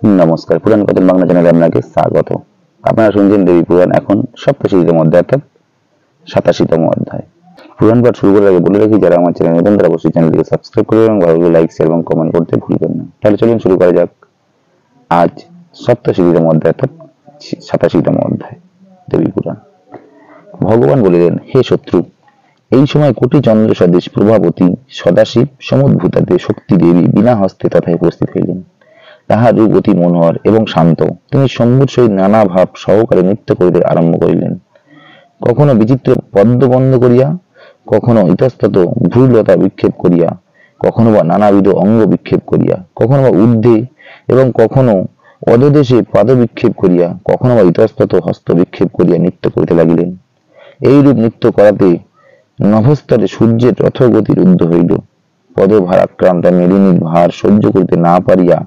নমস্কার, পুরাণ কথন বাংলা চ্যানেলে আপনাকে স্বাগত। আপনারা শুনছেন দেবী পুরাণ, এখন সপ্তশতীতম অধ্যায় অর্থাৎ 87তম অধ্যায়। পুরাণ পাঠ শুরু করার আগে বলে রাখি, যারা আমার চ্যানেল নতুন তারা অবশ্যই চ্যানেলটিকে সাবস্ক্রাইব করবেন এবং ভালো লাগলে লাইক, শেয়ার এবং কমেন্ট করতে ভুলবেন না। তাহলে চলুন শুরু করা যাক আজ সপ্তশতীতম অধ্যায় অর্থাৎ 87তম অধ্যায় দেবী পুরাণ। ভগবান বলিলেন, হে শত্রু, এই সময় কোটি চন্দ্র সদৃশ প্রভাবতী সদাশিব সমুদ্ভূতাতে শক্তি দেবী বিনা হস্তে তথায় উপস্থিত হইলেন। তাহার রূপ অতি মনোহর এবং শান্ত। তিনি শম্ভুর সহিত নানা ভাব সহকারে নৃত্য করিতে আরম্ভ করিলেন। কখনো বিচিত্র পদ্ম বন্ধ করিয়া, কখনো ইতস্তত ভ্রূলতা বিক্ষেপ করিয়া, কখনো বা নানাবিধ অঙ্গ বিক্ষেপ করিয়া, কখনো বা ঊর্ধ্বে এবং কখনো অধদেশে পাদ বিক্ষেপ করিয়া, কখনো বা ইতস্তত হস্ত বিক্ষেপ করিয়া নৃত্য করিতে লাগিলেন। এইরূপ নৃত্য করাতে নভস্তরে সূর্যের রথগতির উদ্ধ হইল। পদভারাক্রান্ত মেদিনীর ভার সহ্য করিতে না পারিয়া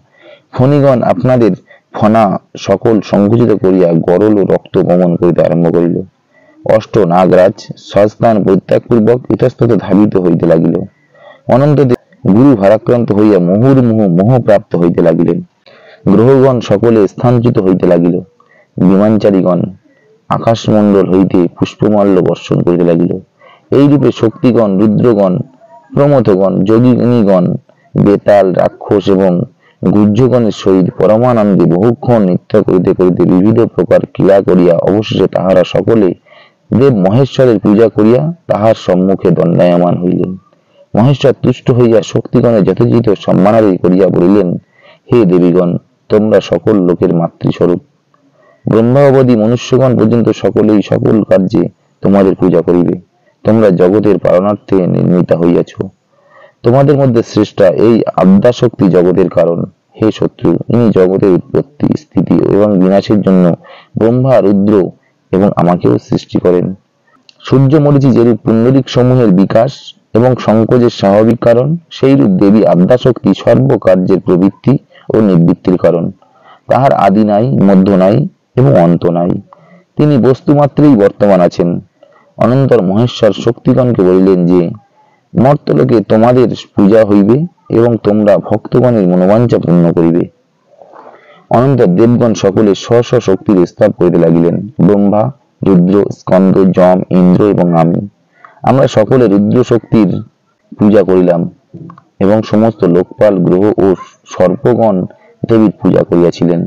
ফণিগণ আপনাদের ফণা সকল সংকুচিত করিয়া গরল ও রক্ত গমন করিতে আরম্ভ করিল। অষ্ট নাগরাজ স্বস্থান পরিত্যাগপূর্বক ইতস্তত ধাবিত হইতে লাগিল। অনন্তদেব গুরু ভারাক্রান্ত হইয়া মুহুর্মুহু মোহপ্রাপ্ত হইতে লাগিলেন। গ্রহগণ সকলে স্থানচ্যুত হইতে লাগিল। বিমানচারীগণ আকাশমণ্ডল হইতে পুষ্পমাল্য বর্ষণ করিতে লাগিল। এইরূপে শক্তিগণ, রুদ্রগণ, প্রমথগণ, যোগিনীগণ, বেতাল, রাক্ষস এবং গুহ্যগণের সহিত পরমানন্দে বহুক্ষণ নৃত্য করিতে করিতে বিবিধ প্রকার ক্রীড়া করিয়া অবশেষে তাহারা সকলে দেব মহেশ্বরের পূজা করিয়া তাহার সম্মুখে দণ্ডায়মান হইলেন। মহেশ্বর তুষ্ট হইয়া শক্তিগণের যথোচিত সম্মানাদি করিয়া বলিলেন, হে দেবীগণ, তোমরা সকল লোকের মাতৃস্বরূপ। ব্রহ্মা অবধি মনুষ্যগণ পর্যন্ত সকলেই সকল কার্যে তোমাদের পূজা করিবে। তোমরা জগতের পালনার্থে নির্মিতা হইয়াছ। তোমাদের মধ্যে শ্রেষ্ঠা এই আদ্যাশক্তি জগতের কারণ। হে শত্রু, ইনি জগতের উৎপত্তি, স্থিতি এবং বিনাশের জন্য ব্রহ্মা, রুদ্র এবং আমাকেও সৃষ্টি করেন। সূর্য মরীচি যেরূপ পুণ্ডরিক সমূহের বিকাশ এবং সংকোচের স্বাভাবিক কারণ, সেইরূপ দেবী আদ্যাশক্তি সর্বকার্যের প্রবৃত্তি ও নিবৃত্তির কারণ। তাহার আদি নাই, মধ্য নাই এবং অন্ত নাই। তিনি বস্তুমাত্রেই বর্তমান আছেন। অনন্তর মহেশ্বর শক্তিগণকে বলিলেন যে, মর্তলোকে তোমাদের পূজা হইবে এবং তোমরা ভক্তগণের মনোবাঞ্ছা পূর্ণ করিবে। অনন্তর দেবগণ সকলে স্ব স্ব শক্তির স্তব করিতে লাগিলেন। ব্রহ্মা, রুদ্র, স্কন্দ, যম, ইন্দ্র এবং আমরা সকলে রুদ্র শক্তির পূজা করিলাম এবং সমস্ত লোকপাল, গ্রহ ও সর্পগণ দেবীর পূজা করিয়াছিলেন।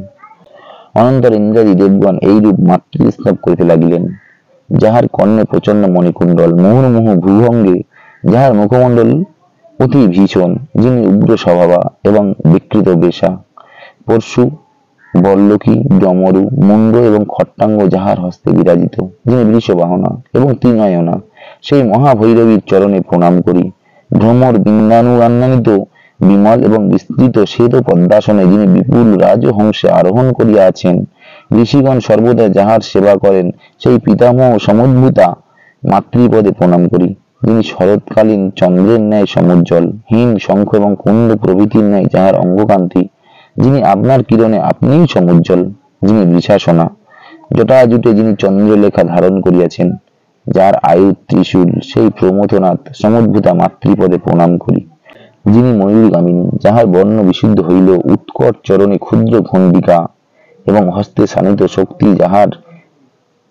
অনন্তর ইন্দ্রাদি দেবগণ এইরূপ মাতৃস্তব করিতে লাগিলেন। যাহার কর্ণে প্রচন্ড মণিকুণ্ডল, মুহুর্মুহু ভূভঙ্গে যাহার মুখমণ্ডল অতি ভীষণ, যিনি উগ্র স্বভাবা এবং বিকৃত বেশা, পরশু, বল্লকী, ডমরু, মুন্ড এবং খট্টাঙ্গ যাহার হস্তে বিরাজিত, যিনি বৃষবাহনা এবং ত্রিনয়না, সেই মহাভৈরবীর চরণে প্রণাম করি। ভ্রমর বিন্দানুরান্বিত বিমল এবং বিস্তৃত শ্বেত পদ্মাসনে যিনি বিপুল রাজহংসে আরোহণ করিয়া আছেন, ঋষিগণ সর্বদা যাহার সেবা করেন, সেই পিতামহ সমুদ্ভূতা মাতৃপদে প্রণাম করি। যিনি শরৎকালীন চন্দ্রের ন্যায় সমুজ্জ্বল, হিম, শঙ্খ এবং কুণ্ড প্রভৃতির ন্যায় যাহার অঙ্গকান্তি, যিনি আপনার কিরণে আপনিই সমুজ্জ্বল, যিনি বৃষাসনা জটাজুটে যিনি চন্দ্রলেখা ধারণ করিয়াছেন, যার আয়ু ত্রিশূল, সেই প্রমথনাথ সমুদ্ভূতা মাতৃপদে প্রণাম করি। যিনি ময়ূরগামিনী, যাহার বর্ণ বিশুদ্ধ হইল, উৎকট চরণে ক্ষুদ্র ঘণ্ডিকা এবং হস্তে শানিত শক্তি যাহার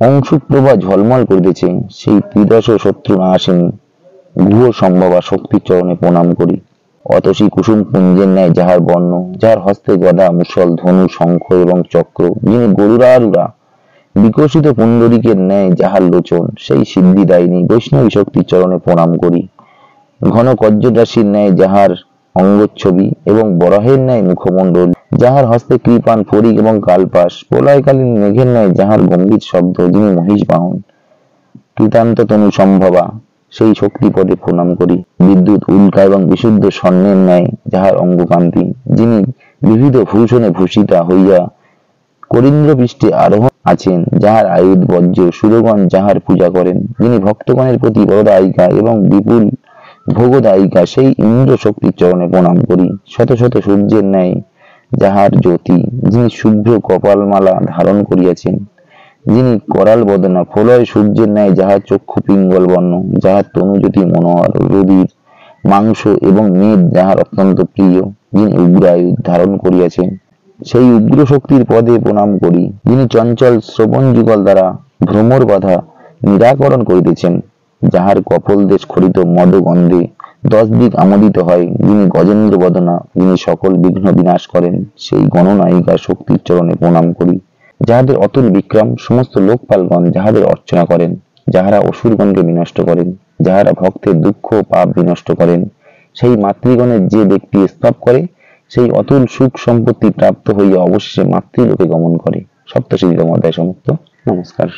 অংশুপ্রভা ঝলমল করিতেছে, সেই ত্রিদশ শত্রু নাশিনী গুহ সম্ভবা শক্তির চরণে প্রণাম করি। অতসী কুসুম পুঞ্জের ন্যায় যাহার বর্ণ, যাহার হস্তে গদা, মুসল, ধনু, শঙ্খ এবং চক্র, যিনি গরুরারুরা বিকশিত পুণ্ডরিকের ন্যায় যাহার লোচন, সেই সিদ্ধিদায়িনী বৈষ্ণবী শক্তির চরণে প্রণাম করি। ঘন কজ্জরাশির ন্যায় যাহার অঙ্গচ্ছবি এবং বরাহের ন্যায় মুখমণ্ডল, যাহার হস্তে কৃপান, ফরিক এবং কালপাশ, প্রলয়কালীন মেঘের ন্যায় যাহার গম্ভীর শব্দ, যিনি মহিষ বাহন, কৃতান্ত তনু সম্ভবা, সেই শক্তি পদে প্রণাম করি। বিদ্যুৎ, উল্কা এবং বিশুদ্ধ স্বর্ণের ন্যায় যাহার অঙ্গকান্তি, যিনি বিবিধ ভূষণে ভূষিতা হইয়া করিন্দ্র পৃষ্ঠে আরোহণ আছেন, যাহার আয়ুধ বজ্র, সুরগণ যাহার পূজা করেন, যিনি ভক্তগণের প্রতি বরদায়িকা এবং বিপুল ভোগদায়িকা, সেই ইন্দ্র শক্তির চরণে প্রণাম করি। শত শত সূর্যের ন্যায় যাহার জ্যোতি, যিনি শুভ্র কপালমালা ধারণ করিয়াছেন, যিনি করাল বদনা, প্রলয় সূর্যের ন্যায় যাহার চক্ষু পিঙ্গল বর্ণ, যাহার তনুজ্যোতি মনোহর, রুধির, মাংস এবং মেদ যাহার অত্যন্ত প্রিয়, যিনি উগ্র আয়ুধ ধারণ করিয়াছেন, সেই উগ্র শক্তির পদে প্রণাম করি, যিনি চঞ্চল শ্রবণ যুগল দ্বারা ভ্রমর বাধা নিরাকরণ করিতেছেন, যাহার কপল দেশ খরিত মদগন্ধে 10 দিক আমোদিত হয়, যিনি গজেন্দ্র বদনা, যিনি সকল বিঘ্ন বিনাশ করেন, সেই গণনায়িকা শক্তির চরণে প্রণাম করি, যাহাদের অতুল বিক্রম সমস্ত লোকপালগণ যাহাদের অর্চনা করেন, যাহারা অসুরগণকে বিনষ্ট করেন, যাহারা ভক্তের দুঃখ ও পাপ বিনষ্ট করেন, সেই মাতৃগণের যে ব্যক্তি স্তব করে, সেই অতুল সুখ সম্পত্তি প্রাপ্ত হইয়া অবশেষে মাতৃলোকে গমন করে। সপ্তশীতম অধ্যায় সমাপ্ত। নমস্কার।